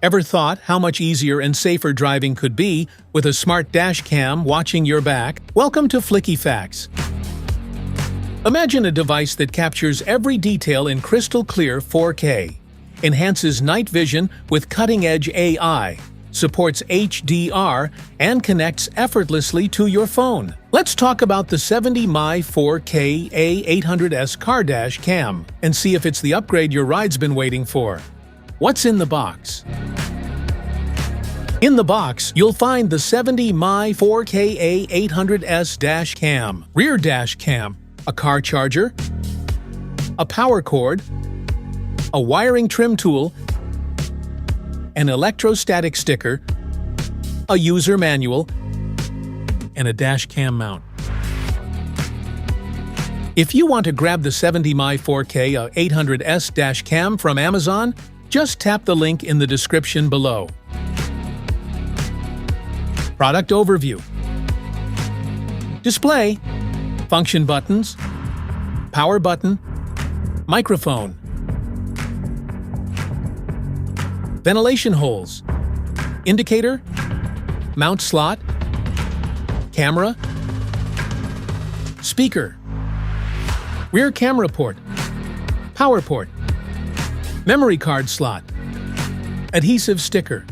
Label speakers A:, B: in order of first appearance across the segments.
A: Ever thought how much easier and safer driving could be with a smart dash cam watching your back? Welcome to Flicky Facts. Imagine a device that captures every detail in crystal clear 4K, enhances night vision with cutting-edge AI, supports HDR, and connects effortlessly to your phone. Let's talk about the 70mai 4K A800s car dash cam and see if it's the upgrade your ride's been waiting for. What's in the box? In the box, you'll find the 70mai 4K A800s dash cam, rear dash cam, a car charger, a power cord, a wiring trim tool, an electrostatic sticker, a user manual, and a dash cam mount. If you want to grab the 70mai 4K A800s dash cam from Amazon, just tap the link in the description below. Product overview. Display, function buttons, power button, microphone, ventilation holes, indicator, mount slot, camera, speaker, rear camera port, power port, memory card slot, adhesive sticker.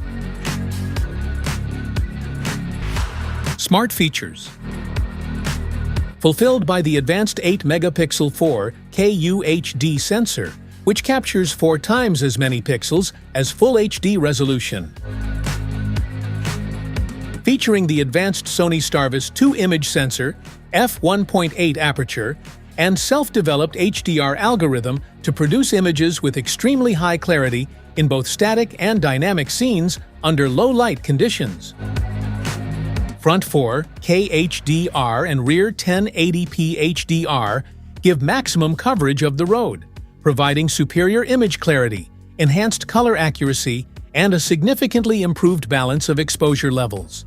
A: Smart features. Fulfilled by the advanced 8-megapixel 4K UHD sensor, which captures 4 times as many pixels as Full HD resolution. Featuring the advanced Sony Starvis 2 image sensor, f1.8 aperture, and self-developed HDR algorithm to produce images with extremely high clarity in both static and dynamic scenes under low light conditions. Front 4K HDR and rear 1080p HDR give maximum coverage of the road, providing superior image clarity, enhanced color accuracy, and a significantly improved balance of exposure levels.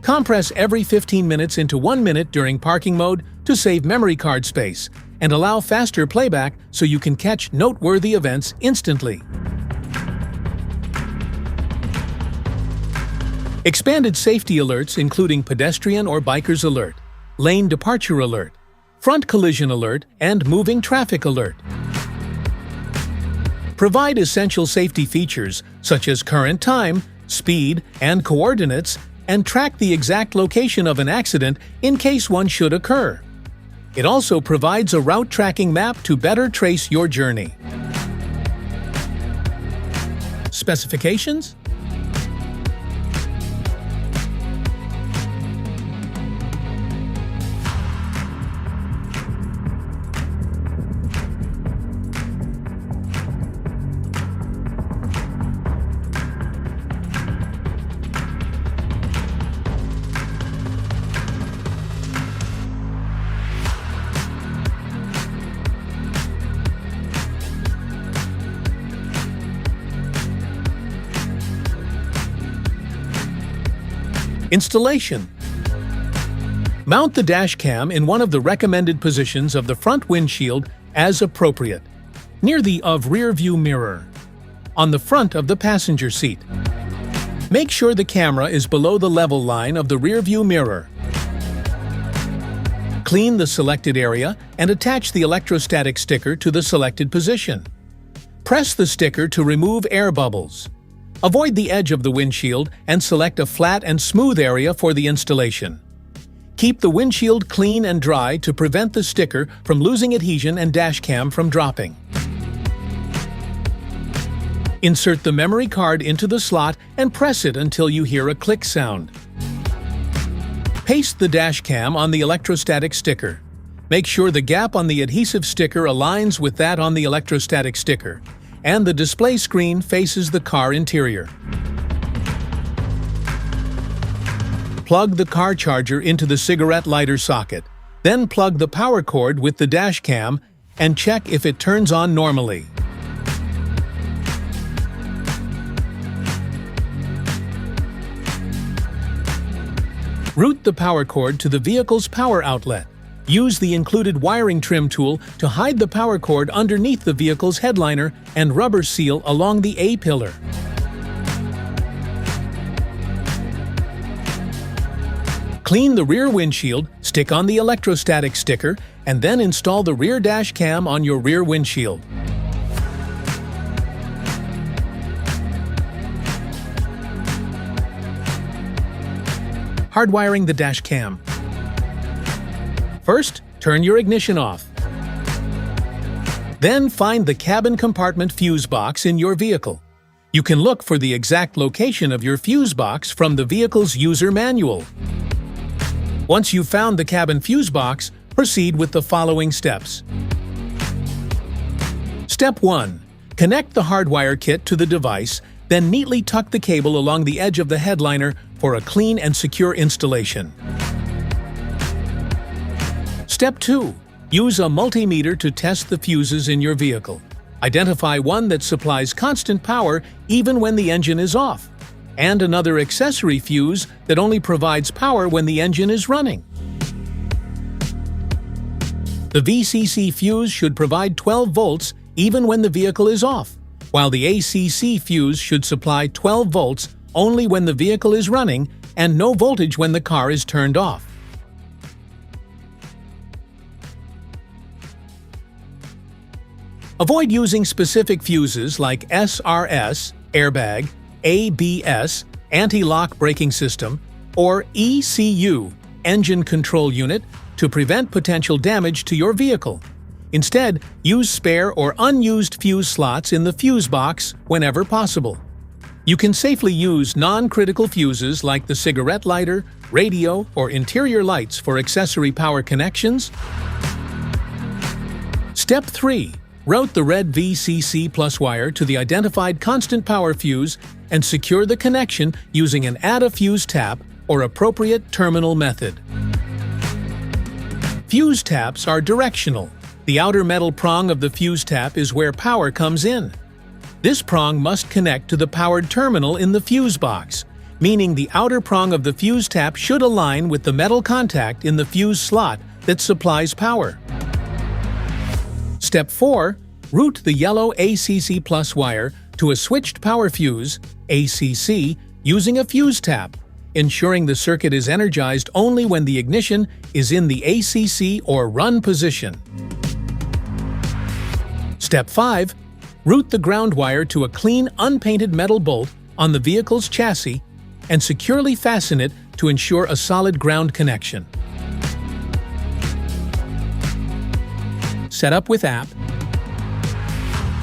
A: Compress every 15 minutes into 1 minute during parking mode to save memory card space and allow faster playback so you can catch noteworthy events instantly. Expanded safety alerts including pedestrian or biker's alert, lane departure alert, front collision alert, and moving traffic alert. Provide essential safety features such as current time, speed, and coordinates, and track the exact location of an accident in case one should occur. It also provides a route tracking map to better trace your journey. Specifications? Installation. Mount the dash cam in one of the recommended positions of the front windshield as appropriate, near the rear view mirror, on the front of the passenger seat. Make sure the camera is below the level line of the rear view mirror. Clean the selected area and attach the electrostatic sticker to the selected position. Press the sticker to remove air bubbles. Avoid the edge of the windshield and select a flat and smooth area for the installation. Keep the windshield clean and dry to prevent the sticker from losing adhesion and dashcam from dropping. Insert the memory card into the slot and press it until you hear a click sound. Paste the dashcam on the electrostatic sticker. Make sure the gap on the adhesive sticker aligns with that on the electrostatic sticker, and the display screen faces the car interior. Plug the car charger into the cigarette lighter socket. Then plug the power cord with the dash cam and check if it turns on normally. Route the power cord to the vehicle's power outlet. Use the included wiring trim tool to hide the power cord underneath the vehicle's headliner and rubber seal along the A-pillar. Clean the rear windshield, stick on the electrostatic sticker, and then install the rear dash cam on your rear windshield. Hardwiring the dash cam. First, turn your ignition off. Then find the cabin compartment fuse box in your vehicle. You can look for the exact location of your fuse box from the vehicle's user manual. Once you've found the cabin fuse box, proceed with the following steps. Step 1. Connect the hardwire kit to the device, then neatly tuck the cable along the edge of the headliner for a clean and secure installation. Step 2. Use a multimeter to test the fuses in your vehicle. Identify one that supplies constant power even when the engine is off, and another accessory fuse that only provides power when the engine is running. The VCC fuse should provide 12 volts even when the vehicle is off, while the ACC fuse should supply 12 volts only when the vehicle is running and no voltage when the car is turned off. Avoid using specific fuses like SRS, airbag, ABS, anti-lock braking system, or ECU, engine control unit, to prevent potential damage to your vehicle. Instead, use spare or unused fuse slots in the fuse box whenever possible. You can safely use non-critical fuses like the cigarette lighter, radio, or interior lights for accessory power connections. Step 3. Route the red VCC plus wire to the identified constant power fuse and secure the connection using an add-a-fuse tap or appropriate terminal method. Fuse taps are directional. The outer metal prong of the fuse tap is where power comes in. This prong must connect to the powered terminal in the fuse box, meaning the outer prong of the fuse tap should align with the metal contact in the fuse slot that supplies power. Step 4. Route the yellow ACC plus wire to a switched power fuse, ACC, using a fuse tap, ensuring the circuit is energized only when the ignition is in the ACC or run position. Step 5. Route the ground wire to a clean, unpainted metal bolt on the vehicle's chassis and securely fasten it to ensure a solid ground connection. Set up with app.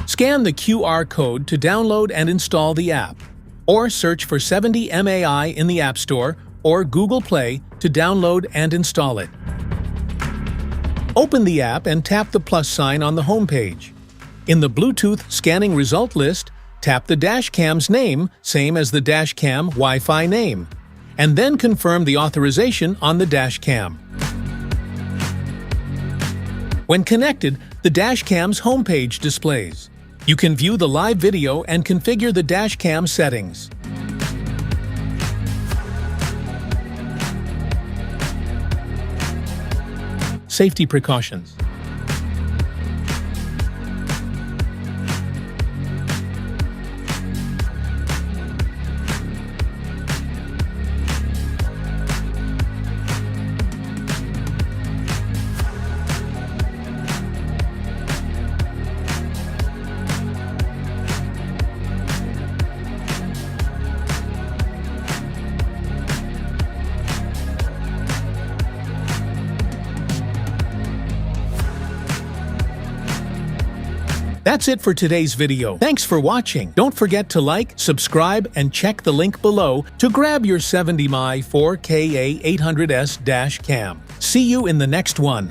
A: Scan the QR code to download and install the app, or search for 70mai in the App Store or Google Play to download and install it. Open the app and tap the plus sign on the home page. In the Bluetooth scanning result list, tap the dashcam's name, same as the dashcam Wi-Fi name, and then confirm the authorization on the dashcam. When connected, the dashcam's homepage displays. You can view the live video and configure the dashcam settings. Safety precautions. That's it for today's video. Thanks for watching. Don't forget to like, subscribe, and check the link below to grab your 70mai 4K A800s dash cam. See you in the next one.